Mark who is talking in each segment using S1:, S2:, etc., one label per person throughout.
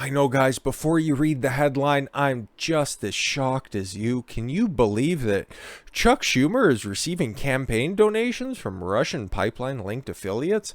S1: I know, guys, before you read the headline, I'm just as shocked as you. Can you believe that Chuck Schumer is receiving campaign donations from Russian pipeline-linked affiliates?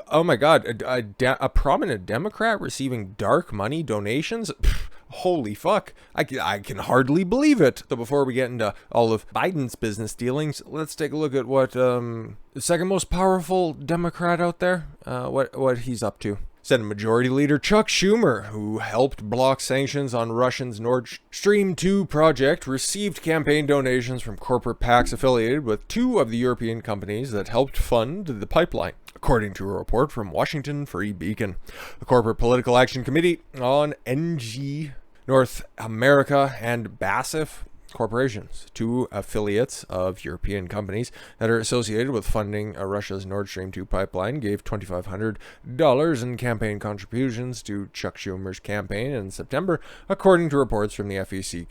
S1: Oh my God, a prominent Democrat receiving dark money donations? Pfft, holy fuck. I can hardly believe it. So before we get into all of Biden's business dealings, let's take a look at what the second most powerful Democrat out there, what he's up to. Senate Majority Leader Chuck Schumer, who helped block sanctions on Russia's Nord Stream 2 project, received campaign donations from corporate PACs affiliated with two of the European companies that helped fund the pipeline, according to a report from Washington Free Beacon. The Corporate Political Action Committee on NG North America and BASF corporations, two affiliates of European companies that are associated with funding Russia's Nord Stream 2 pipeline, gave $2,500 in campaign contributions to Chuck Schumer's campaign in September, according to reports from the FEC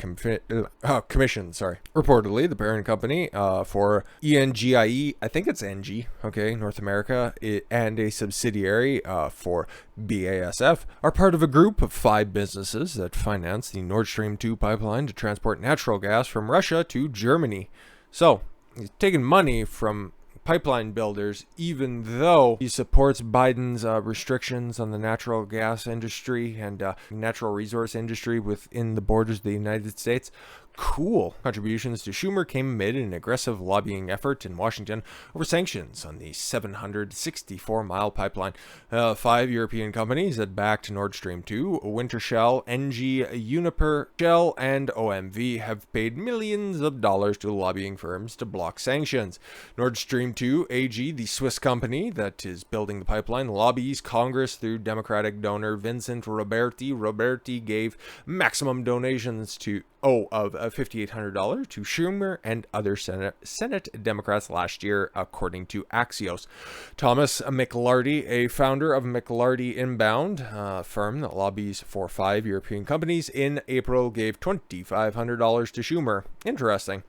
S1: Commission. Reportedly, the parent company for ENGIE, I think it's NG, North America, and a subsidiary for BASF are part of a group of 5 businesses that finance the Nord Stream 2 pipeline to transport natural gas from Russia to Germany. So, he's taking money from pipeline builders, even though he supports Biden's restrictions on the natural gas industry and natural resource industry within the borders of the United States. Cool. Contributions to Schumer came amid an aggressive lobbying effort in Washington over sanctions on the 764-mile pipeline. 5 European companies that backed Nord Stream 2, Wintershall, NG, Uniper, Shell, and OMV, have paid millions of dollars to lobbying firms to block sanctions. Nord Stream 2 AG, the Swiss company that is building the pipeline, lobbies Congress through Democratic donor Vincent Roberti. Roberti gave maximum donations of $5,800 to Schumer and other Senate Democrats last year, according to Axios. Thomas McLarty, a founder of McLarty Inbound, firm that lobbies for 5 European companies, in April gave $2,500 to Schumer. Interesting.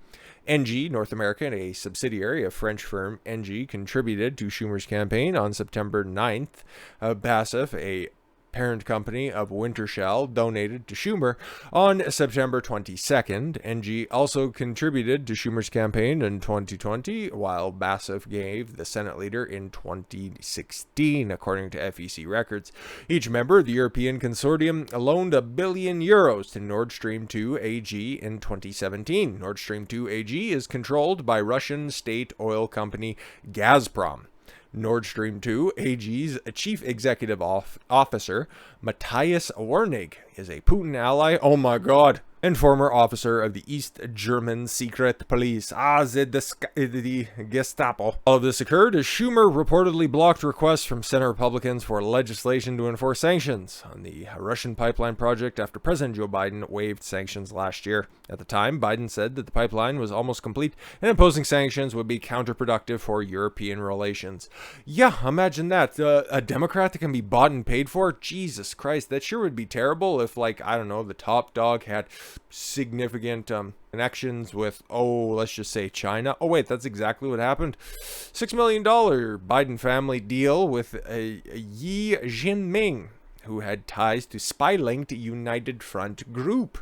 S1: NG, North America, and a subsidiary of French firm NG, contributed to Schumer's campaign on September 9th. BASF, a parent company of Wintershall, donated to Schumer on September 22nd. NG also contributed to Schumer's campaign in 2020, while BASF gave the Senate leader in 2016, according to FEC records. Each member of the European consortium loaned €1 billion to Nord Stream 2 AG in 2017. Nord Stream 2 AG is controlled by Russian state oil company Gazprom. Nord Stream 2 AG's chief executive officer, Matthias Wernig, is a Putin ally, oh my god, and former officer of the East German secret police, the Gestapo. All of this occurred as Schumer reportedly blocked requests from Senate Republicans for legislation to enforce sanctions on the Russian pipeline project after President Joe Biden waived sanctions last year. At the time, Biden said that the pipeline was almost complete and imposing sanctions would be counterproductive for European relations. Yeah, imagine that. A Democrat that can be bought and paid for? Jesus Christ, that sure would be terrible if, the top dog had significant connections with, let's just say China. Oh wait, that's exactly what happened. $6 million Biden family deal with Yi Jinping, who had ties to spy-linked United Front group.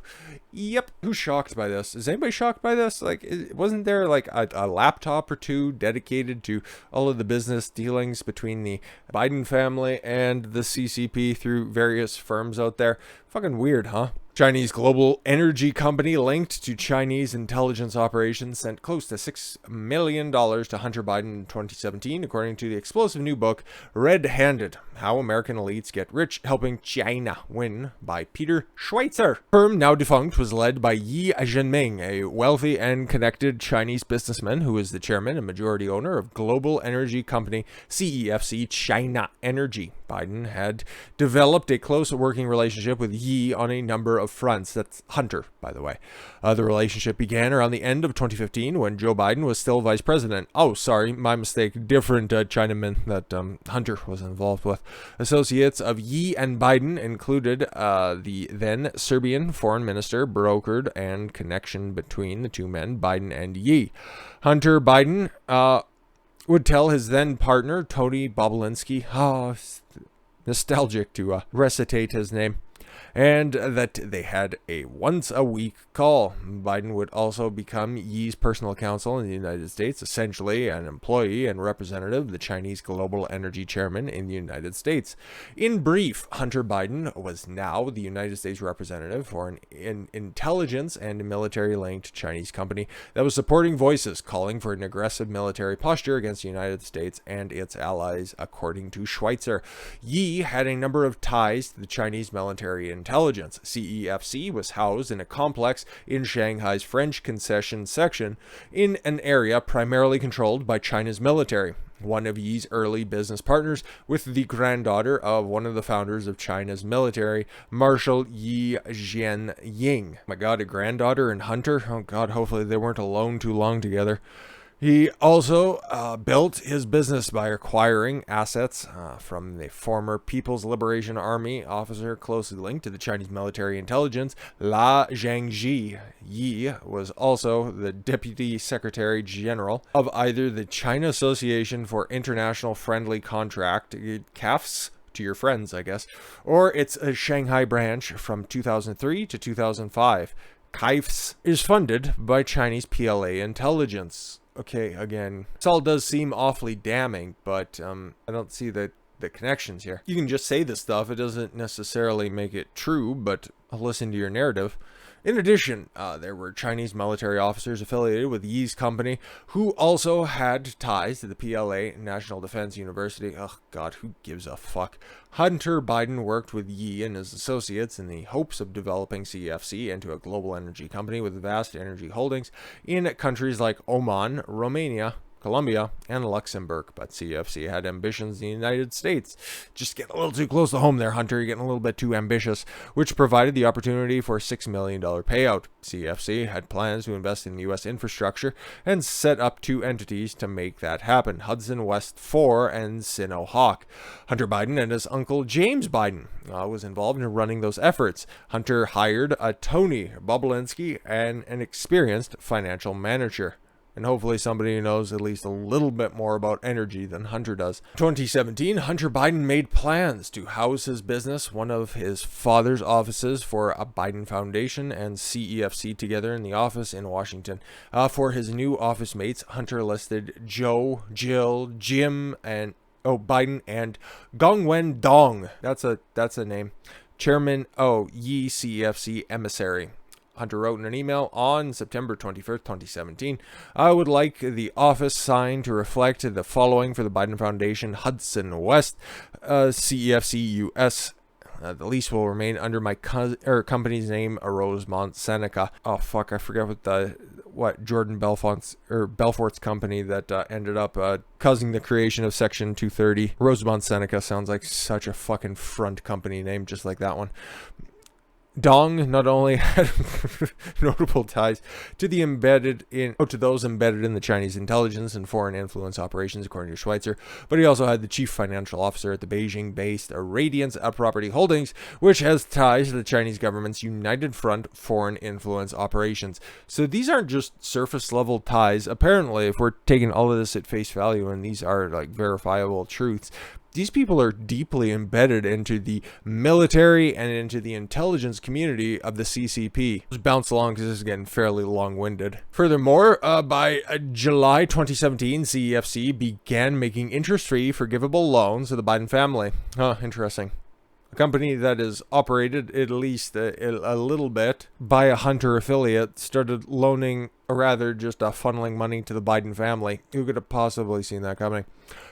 S1: Yep. Who's shocked by this? Is anybody shocked by this? Wasn't there a laptop or two dedicated to all of the business dealings between the Biden family and the CCP through various firms out there? Fucking weird, huh? Chinese global energy company linked to Chinese intelligence operations sent close to $6 million to Hunter Biden in 2017, according to the explosive new book, Red-Handed: How American Elites Get Rich Helping China Win, by Peter Schweitzer. The firm, now defunct, was led by Yi Jinping, a wealthy and connected Chinese businessman who is the chairman and majority owner of global energy company CEFC China Energy. Biden had developed a close working relationship with Yi on a number of fronts. That's Hunter, by the way. The relationship began around the end of 2015 when Joe Biden was still vice president. Oh, sorry, my mistake. Different Chinaman that Hunter was involved with. Associates of Yi and Biden included the then Serbian foreign minister, brokered and connection between the two men, Biden and Yi. Hunter Biden would tell his then partner, Tony Bobulinski, nostalgic to recitate his name, and that they had a once-a-week call. Biden would also become Yi's personal counsel in the United States, essentially an employee and representative of the Chinese Global Energy Chairman in the United States. In brief, Hunter Biden was now the United States representative for an intelligence and military-linked Chinese company that was supporting voices calling for an aggressive military posture against the United States and its allies, according to Schweitzer. Yi had a number of ties to the Chinese military intelligence. CEFC was housed in a complex in Shanghai's French concession section in an area primarily controlled by China's military. One of Yi's early business partners with the granddaughter of one of the founders of China's military, Marshal Yi Jianying. My God, a granddaughter and Hunter? Oh God, hopefully they weren't alone too long together. He also built his business by acquiring assets from the former People's Liberation Army officer closely linked to the Chinese military intelligence, La Zhangji. Yi was also the Deputy Secretary General of either the China Association for International Friendly Contract, CAFS, to your friends, I guess, or its Shanghai branch from 2003 to 2005. CAFS is funded by Chinese PLA intelligence. Okay, again, this all does seem awfully damning, but I don't see the connections here. You can just say this stuff. It doesn't necessarily make it true, but I'll listen to your narrative. In addition, there were Chinese military officers affiliated with Yi's company who also had ties to the PLA National Defense University. Oh, God, who gives a fuck? Hunter Biden worked with Yi and his associates in the hopes of developing CFC into a global energy company with vast energy holdings in countries like Oman, Romania, Colombia, and Luxembourg, but CFC had ambitions in the United States. Just getting a little too close to home there, Hunter. You're getting a little bit too ambitious, which provided the opportunity for a $6 million payout. CFC had plans to invest in U.S. infrastructure and set up two entities to make that happen, Hudson West 4 and Sinohawk. Hunter Biden and his uncle James Biden was involved in running those efforts. Hunter hired Tony Bobulinski and an experienced financial manager. And hopefully somebody who knows at least a little bit more about energy than Hunter does. 2017, Hunter Biden made plans to house his business, one of his father's offices for a Biden Foundation and CEFC together in the office in Washington. For his new office mates, Hunter listed Joe, Jill, Jim, and Biden and Gongwen Dong. That's a name. Chairman Yi CEFC emissary. Hunter wrote in an email on September 21st, 2017, I would like the office sign to reflect the following for the Biden Foundation, Hudson West, CEFC US. The lease will remain under my company's name, Rosemont Seneca. Oh, fuck, I forget what Jordan Belfort's company that ended up causing the creation of Section 230. Rosemont Seneca sounds like such a fucking front company name, just like that one. Dong not only had notable ties to those embedded in the Chinese intelligence and foreign influence operations, according to Schweitzer, but he also had the chief financial officer at the Beijing-based Radiance Property Holdings, which has ties to the Chinese government's United Front foreign influence operations. So these aren't just surface-level ties. Apparently, if we're taking all of this at face value, and these are like verifiable truths, these people are deeply embedded into the military and into the intelligence community of the CCP. Let's bounce along because this is getting fairly long-winded. Furthermore, by July 2017, CEFC began making interest-free forgivable loans to the Biden family. Interesting. A company that is operated at least a little bit by a Hunter affiliate started loaning, or rather just funneling money to the Biden family. Who could have possibly seen that coming?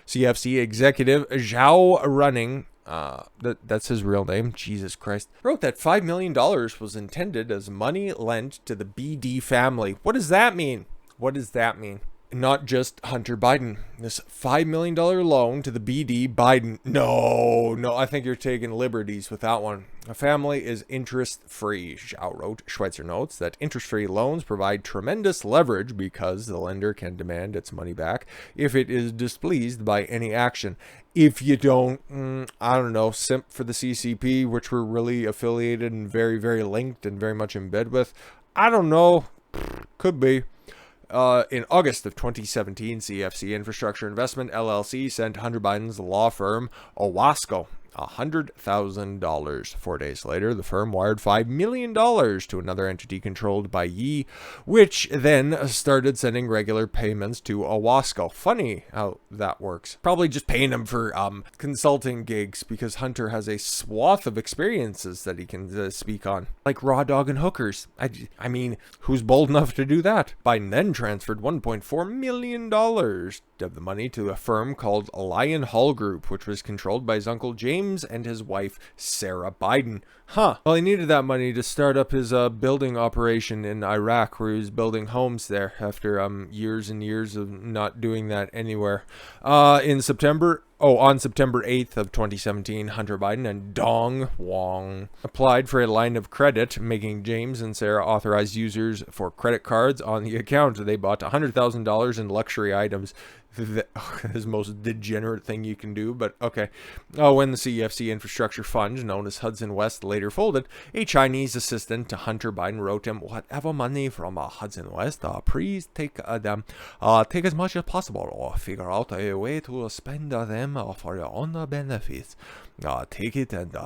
S1: CFC executive Zhao Running, that's his real name, Jesus Christ, wrote that $5 million was intended as money lent to the BD family. What does that mean? What does that mean? Not just Hunter Biden. This $5 million loan to the BD Biden. No, I think you're taking liberties with that one. A family is interest-free, Zhao wrote. Schweitzer notes that interest-free loans provide tremendous leverage because the lender can demand its money back if it is displeased by any action. If you don't, simp for the CCP, which we're really affiliated and very, very linked and very much in bed with, I don't know. Could be. In August of 2017, CFC Infrastructure Investment LLC sent Hunter Biden's law firm Owasco $100,000. 4 days later, the firm wired $5 million to another entity controlled by Yi, which then started sending regular payments to Owasco. Funny how that works. Probably just paying him for consulting gigs, because Hunter has a swath of experiences that he can speak on, like raw dog and hookers. I mean, who's bold enough to do that? Biden then transferred $1.4 million of the money to a firm called Lion Hall Group, which was controlled by his uncle James and his wife Sarah Biden. Well, he needed that money to start up his building operation in Iraq, where he was building homes there after years and years of not doing that anywhere. On September 8th of 2017, Hunter Biden and Dong Wong applied for a line of credit, making James and Sarah authorized users for credit cards on the account. They bought $100,000 in luxury items. That is the most degenerate thing you can do, but okay. When the CEFC infrastructure fund, known as Hudson West, later folded, a Chinese assistant to Hunter Biden wrote him, "Whatever money from Hudson West, please take them. Take as much as possible, or figure out a way to spend them for your own benefits. Take it and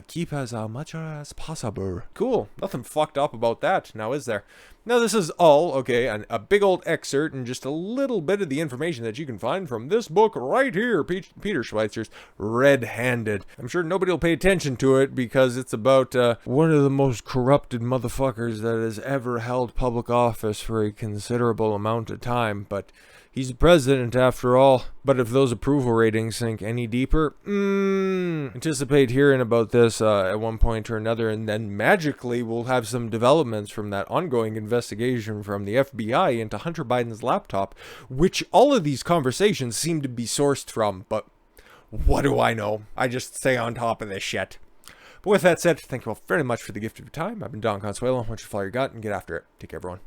S1: keep as much as possible." Cool. Nothing fucked up about that, now is there? Now, this is all, okay, a big old excerpt and just a little bit of the information that you can find from this book right here, Peter Schweitzer's Red-Handed. I'm sure nobody will pay attention to it because it's about one of the most corrupted motherfuckers that has ever held public office for a considerable amount of time, but he's the president after all. But if those approval ratings sink any deeper, anticipate hearing about this at one point or another, and then magically we'll have some developments from that ongoing investigation from the FBI into Hunter Biden's laptop, which all of these conversations seem to be sourced from, but what do I know? I just stay on top of this shit. But with that said, thank you all very much for the gift of your time. I've been Don Consuelo. I want you to follow your gut and get after it. Take care, everyone.